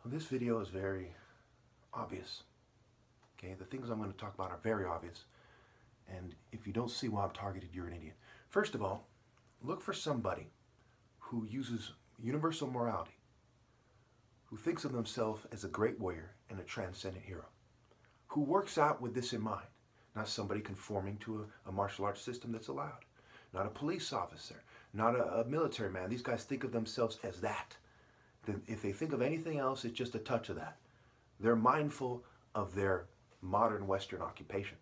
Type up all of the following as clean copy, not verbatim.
Well, this video is very obvious. Okay, the things I'm going to talk about are very obvious. And if you don't see why I'm targeted, you're an idiot. First of all, look for somebody who uses universal morality, who thinks of themselves as a great warrior and a transcendent hero, who works out with this in mind, not somebody conforming to a martial arts system that's allowed, not a police officer, not a military man. These guys think of themselves as that. If they think of anything else, it's just a touch of that. They're mindful of their modern Western occupation.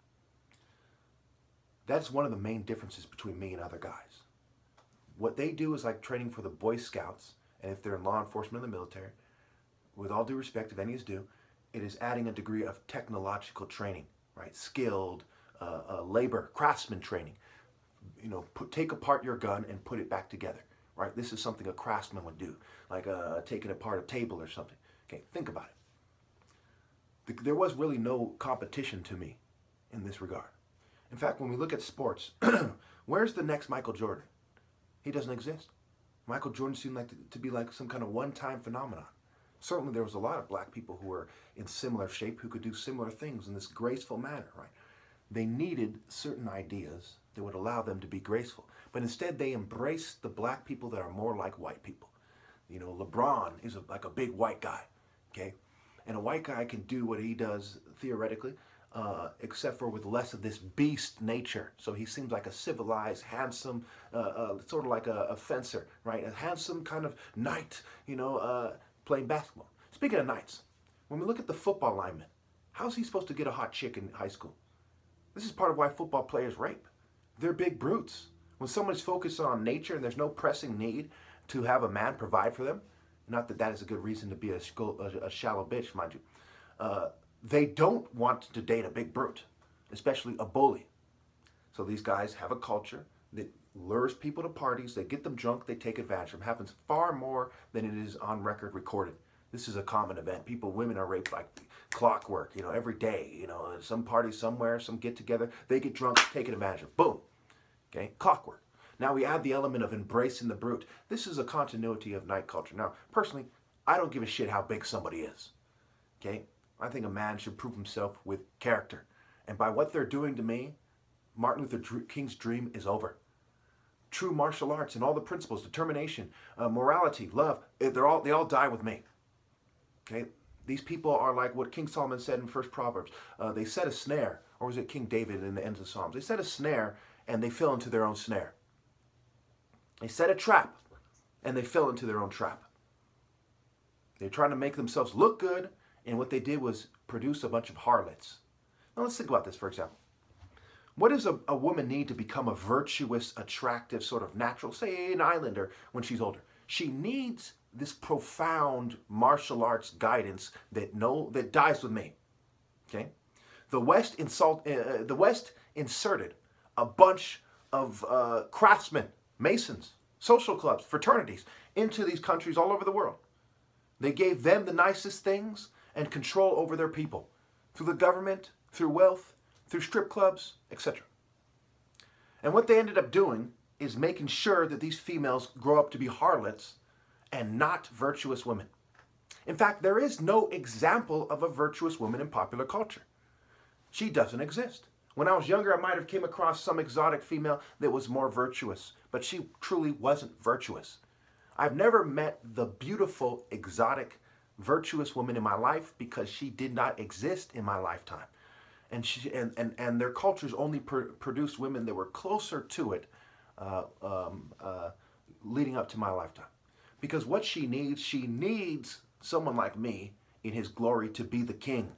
That's one of the main differences between me and other guys. What they do is like training for the Boy Scouts, and if they're in law enforcement in the military, with all due respect, if any is due, it is adding a degree of technological training, right? Skilled labor, craftsman training. You know, take apart your gun and put it back together, right? This is something a craftsman would do, like taking apart a table or something. Okay, think about it. There was really no competition to me in this regard. In fact, when we look at sports, where's the next Michael Jordan? He doesn't exist. Michael Jordan seemed like to be like some kind of one-time phenomenon. Certainly there was a lot of black people who were in similar shape who could do similar things in this graceful manner, right? They needed certain ideas that would allow them to be graceful. But instead they embraced the black people that are more like white people. You know, LeBron is like a big white guy, okay? And a white guy can do what he does theoretically, except for with less of this beast nature. So he seems like a civilized, handsome, sort of like a fencer, right? A handsome kind of knight, you know, playing basketball. Speaking of knights, when we look at the football lineman, how's he supposed to get a hot chick in high school? This is part of why football players rape. They're big brutes. When someone's focused on nature and there's no pressing need to have a man provide for them, not that that is a good reason to be a shallow bitch, mind you, they don't want to date a big brute, especially a bully. So these guys have a culture that lures people to parties, they get them drunk, they take advantage of them. It happens far more than it is on record recorded. This is a common event. Women are raped like clockwork, you know, every day. You know, some party somewhere, some get together, they get drunk, taken advantage of. Boom. Okay, clockwork. Now we add the element of embracing the brute. This is a continuity of night culture. Now, personally, I don't give a shit how big somebody is. Okay, I think a man should prove himself with character. And by what they're doing to me, Martin Luther King's dream is over. True martial arts and all the principles, determination, morality, love, they all die with me. Okay, these people are like what King Solomon said in First Proverbs. They set a snare, or was it King David in the ends of Psalms? They set a snare and they fell into their own snare. They set a trap and they fell into their own trap. They're trying to make themselves look good, and what they did was produce a bunch of harlots. Now let's think about this, for example. What does a woman need to become a virtuous, attractive, sort of natural, say an islander when she's older? She needs this profound martial arts guidance that dies with me. Okay, the West inserted a bunch of craftsmen, masons, social clubs, fraternities into these countries all over the world. They gave them the nicest things and control over their people through the government, through wealth, through strip clubs, etc. And what they ended up doing is making sure that these females grow up to be harlots and not virtuous women. In fact, there is no example of a virtuous woman in popular culture. She doesn't exist. When I was younger, I might have came across some exotic female that was more virtuous, but she truly wasn't virtuous. I've never met the beautiful, exotic, virtuous woman in my life because she did not exist in my lifetime. And their cultures only produced women that were closer to it leading up to my lifetime. Because what she needs someone like me in his glory to be the king.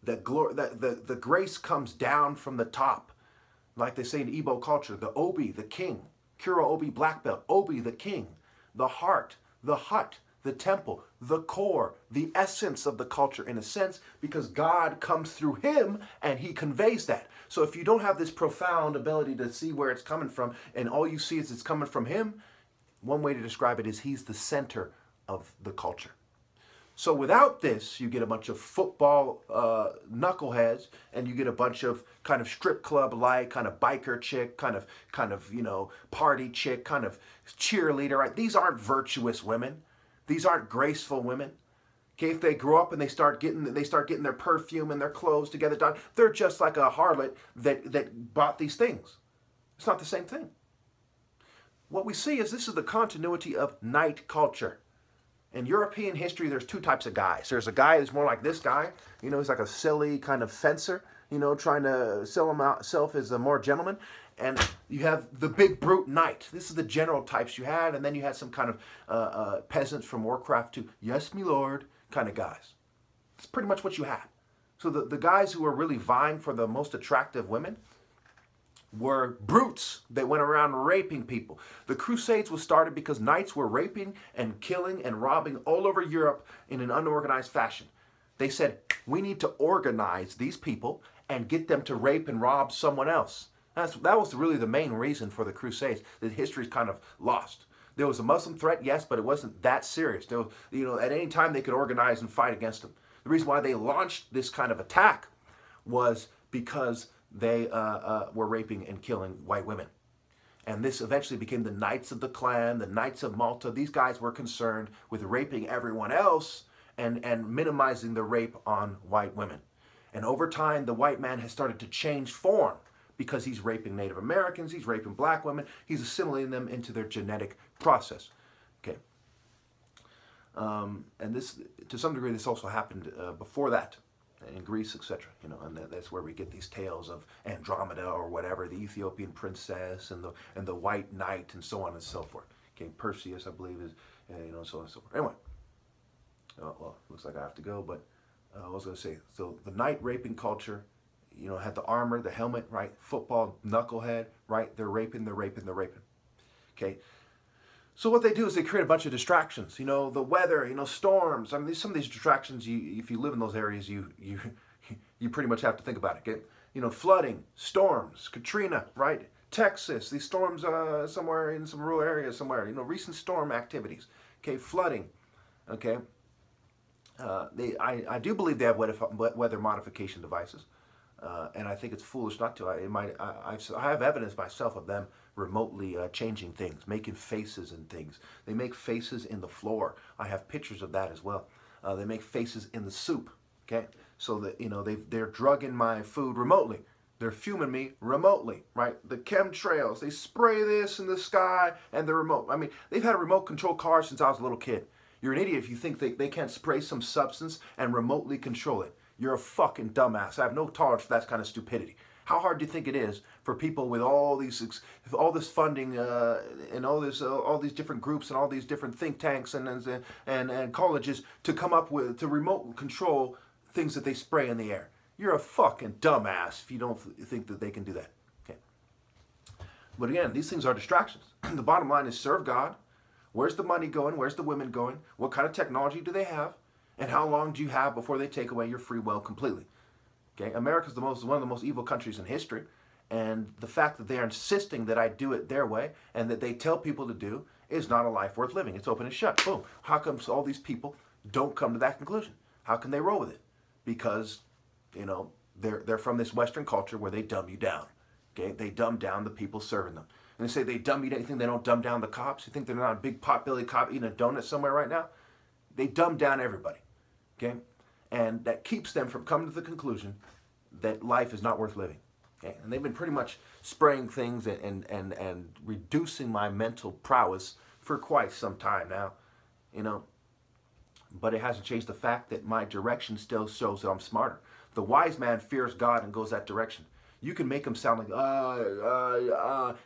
The grace comes down from the top. Like they say in Igbo culture, the obi, the king. Kuro obi, black belt. Obi, the king. The heart, the hut, the temple, the core, the essence of the culture in a sense, because God comes through him and he conveys that. So if you don't have this profound ability to see where it's coming from and all you see is it's coming from him, one way to describe it is he's the center of the culture. So without this, you get a bunch of football knuckleheads, and you get a bunch of kind of strip club-like, kind of biker chick, kind of you know, party chick, kind of cheerleader. Right? These aren't virtuous women. These aren't graceful women. Okay, if they grow up and they start getting their perfume and their clothes together done, they're just like a harlot that bought these things. It's not the same thing. What we see is this is the continuity of night culture. In European history, there's two types of guys. There's a guy who's more like this guy. You know, he's like a silly kind of fencer, you know, trying to sell himself as a more gentleman. And you have the big brute knight. This is the general types you had. And then you had some kind of peasants from Warcraft 2, yes, me lord, kind of guys. It's pretty much what you had. So the guys who were really vying for the most attractive women were brutes that went around raping people. The Crusades was started because knights were raping and killing and robbing all over Europe in an unorganized fashion. They said, we need to organize these people and get them to rape and rob someone else. That was really the main reason for the Crusades. The history is kind of lost. There was a Muslim threat, yes, but it wasn't that serious. There was, you know, at any time they could organize and fight against them. The reason why they launched this kind of attack was because they were raping and killing white women. And this eventually became the Knights of the Clan, the Knights of Malta. These guys were concerned with raping everyone else and minimizing the rape on white women. And over time, the white man has started to change form because he's raping Native Americans, he's raping black women, he's assimilating them into their genetic process. Okay. And this, to some degree, this also happened before that, in Greece, etc. You know, and that's where we get these tales of Andromeda or whatever, the Ethiopian princess and the white knight and so on and so forth. Okay, Perseus, I believe, is you know, so on and so forth. Anyway, well, looks like I have to go, but I was going to say, so the knight raping culture, you know, had the armor, the helmet, right? Football, knucklehead, right? They're raping, they're raping, they're raping. Okay. So what they do is they create a bunch of distractions. You know, the weather, you know, storms. I mean, some of these distractions, if you live in those areas, you pretty much have to think about it. Okay. You know, flooding, storms, Katrina, right? Texas, these storms somewhere in some rural areas somewhere. You know, recent storm activities. Okay, flooding. Okay. I do believe they have weather modification devices. And I think it's foolish not to. I have evidence myself of them remotely changing things, making faces and things. They make faces in the floor. I have pictures of that as well. They make faces in the soup. Okay, so that, you know, they're drugging my food remotely. They're fuming me remotely, right? The chemtrails, they spray this in the sky and the remote. I mean, they've had a remote control car since I was a little kid. You're an idiot if you think they can't spray some substance and remotely control it. You're a fucking dumbass. I have no tolerance for that kind of stupidity. How hard do you think it is for people with all this funding and all these different groups and all these different think tanks and colleges to come up with, to remote control things that they spray in the air? You're a fucking dumbass if you don't think that they can do that. Okay. But again, these things are distractions. The bottom line is serve God. Where's the money going? Where's the women going? What kind of technology do they have? And how long do you have before they take away your free will completely? Okay, America's one of the most evil countries in history, and the fact that they are insisting that I do it their way and that they tell people to do is not a life worth living. It's open and shut. Boom. How come all these people don't come to that conclusion? How can they roll with it? Because, you know, they're from this Western culture where they dumb you down. Okay, they dumb down the people serving them. And they say they dumb you down. You think they don't dumb down the cops? You think they're not a big potbelly cop eating a donut somewhere right now? They dumb down everybody. Okay, and that keeps them from coming to the conclusion that life is not worth living. Okay, and they've been pretty much spraying things and reducing my mental prowess for quite some time now, you know. But it hasn't changed the fact that my direction still shows that I'm smarter. The wise man fears God and goes that direction. You can make him sound like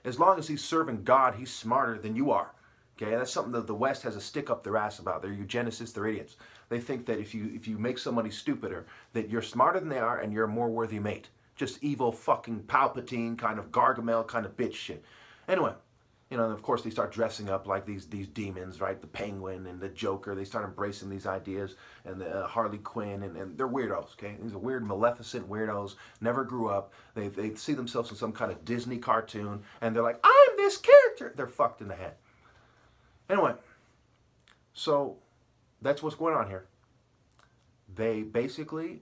as long as he's serving God, he's smarter than you are. Okay, that's something that the West has a stick up their ass about. They're eugenicists, they're idiots. They think that if you make somebody stupider, that you're smarter than they are and you're a more worthy mate. Just evil fucking Palpatine kind of Gargamel kind of bitch shit. Anyway, you know, and of course they start dressing up like these demons, right? The Penguin and the Joker. They start embracing these ideas, and the Harley Quinn, and they're weirdos, okay? These are weird, maleficent weirdos, never grew up. They see themselves in some kind of Disney cartoon, and they're like, I'm this character. They're fucked in the head. Anyway, so that's what's going on here. They basically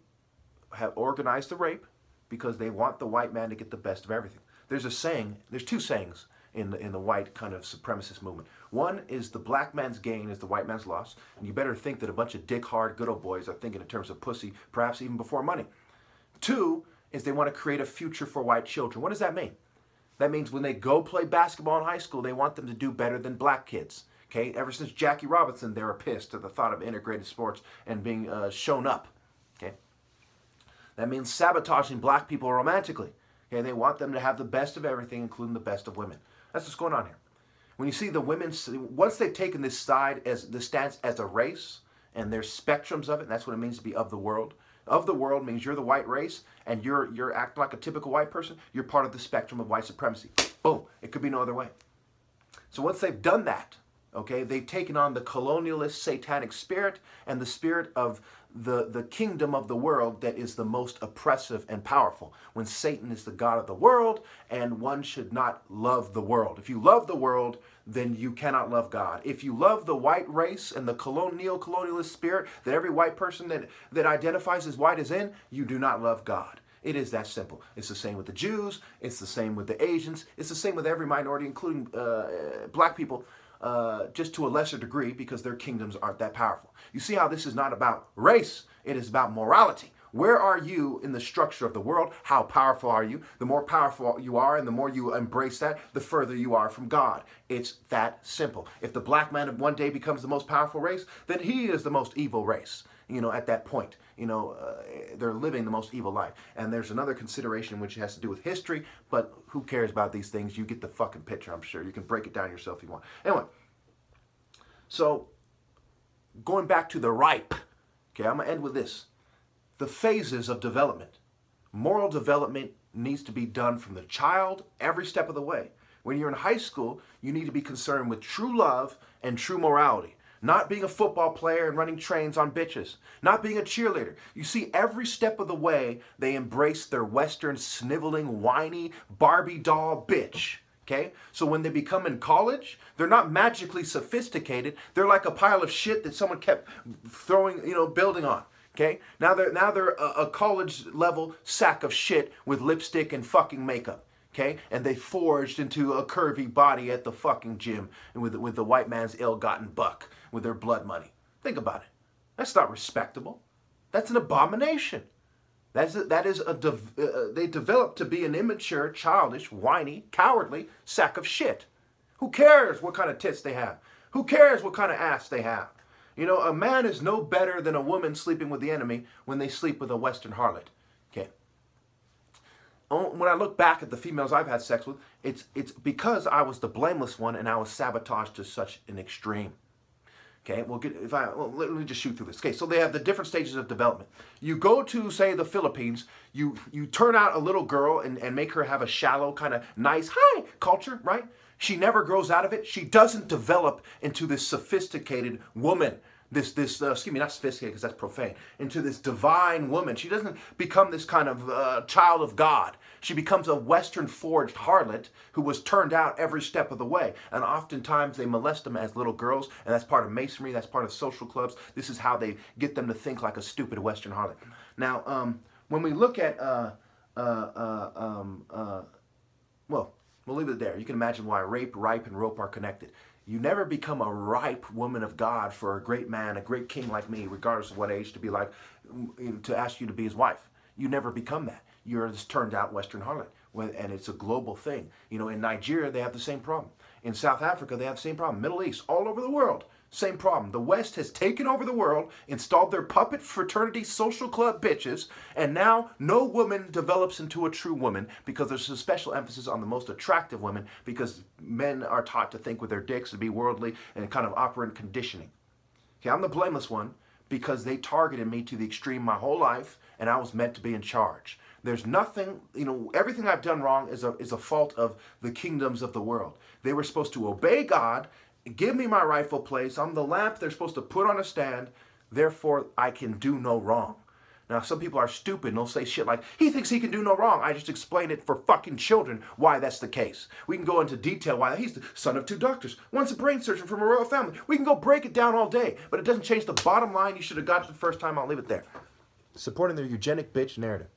have organized the rape because they want the white man to get the best of everything. There's a saying, there's two sayings in the white kind of supremacist movement. One is the black man's gain is the white man's loss. And you better think that a bunch of dick hard good old boys are thinking in terms of pussy, perhaps even before money. Two is they want to create a future for white children. What does that mean? That means when they go play basketball in high school, they want them to do better than black kids. Okay, ever since Jackie Robinson, they were pissed at the thought of integrated sports and being shown up. Okay, that means sabotaging black people romantically. Okay, they want them to have the best of everything, including the best of women. That's what's going on here. When you see the women, once they've taken this side as the stance as a race, and there's spectrums of it, and that's what it means to be of the world. Of the world means you're the white race, and you're acting like a typical white person. You're part of the spectrum of white supremacy. Boom. It could be no other way. So once they've done that, okay, they've taken on the colonialist satanic spirit and the spirit of the kingdom of the world that is the most oppressive and powerful. When Satan is the god of the world, and one should not love the world. If you love the world, then you cannot love God. If you love the white race and the colonialist spirit that every white person that identifies as white is in, you do not love God. It is that simple. It's the same with the Jews. It's the same with the Asians. It's the same with every minority, including black people. Just to a lesser degree because their kingdoms aren't that powerful. You see how this is not about race, it is about morality. Where are you in the structure of the world? How powerful are you? The more powerful you are and the more you embrace that, the further you are from God. It's that simple. If the black man one day becomes the most powerful race, then he is the most evil race. You know, at that point, you know, they're living the most evil life. And there's another consideration which has to do with history, but who cares about these things? You get the fucking picture, I'm sure. You can break it down yourself if you want. Anyway, so going back to the ripe, okay, I'm going to end with this. The phases of development. Moral development needs to be done from the child every step of the way. When you're in high school, you need to be concerned with true love and true morality. Not being a football player and running trains on bitches. Not being a cheerleader. You see, every step of the way, they embrace their Western, sniveling, whiny, Barbie doll bitch. Okay? So when they become in college, they're not magically sophisticated. They're like a pile of shit that someone kept throwing, you know, building on. Okay? Now they're a college level sack of shit with lipstick and fucking makeup. Okay, and they forged into a curvy body at the fucking gym with the white man's ill-gotten buck with their blood money. Think about it. That's not respectable. That's an abomination. They develop to be an immature, childish, whiny, cowardly sack of shit. Who cares what kind of tits they have? Who cares what kind of ass they have? You know, a man is no better than a woman sleeping with the enemy when they sleep with a Western harlot. Okay. When I look back at the females I've had sex with, it's because I was the blameless one and I was sabotaged to such an extreme. Okay, let me just shoot through this. Okay, so they have the different stages of development. You go to, say, the Philippines, you turn out a little girl and make her have a shallow, kind of nice, hi, culture, right? She never grows out of it. She doesn't develop into this sophisticated woman. Excuse me, not sophisticated because that's profane, into this divine woman. She doesn't become this kind of child of God. She becomes a Western forged harlot who was turned out every step of the way. And oftentimes they molest them as little girls, and that's part of masonry, that's part of social clubs. This is how they get them to think like a stupid Western harlot. Now, when we look at, well, we'll leave it there. You can imagine why rape, ripe, and rope are connected. You never become a ripe woman of God for a great man, a great king like me, regardless of what age, to be like, to ask you to be his wife. You never become that. You're this turned out Western harlot, and it's a global thing. You know, in Nigeria, they have the same problem. In South Africa, they have the same problem. Middle East, all over the world, same problem. The West has taken over the world, installed their puppet fraternity social club bitches, and now no woman develops into a true woman because there's a special emphasis on the most attractive women because men are taught to think with their dicks, to be worldly, and kind of operant conditioning. Okay, I'm the blameless one because they targeted me to the extreme my whole life, and I was meant to be in charge. There's nothing, you know, everything I've done wrong is a fault of the kingdoms of the world. They were supposed to obey God, give me my rightful place. I'm the lamp they're supposed to put on a stand. Therefore, I can do no wrong. Now, some people are stupid and they'll say shit like, he thinks he can do no wrong. I just explained it for fucking children why that's the case. We can go into detail why he's the son of 2 doctors. One's a brain surgeon from a royal family. We can go break it down all day, but it doesn't change the bottom line. You should have got it the first time. I'll leave it there. Supporting the eugenic bitch narrative.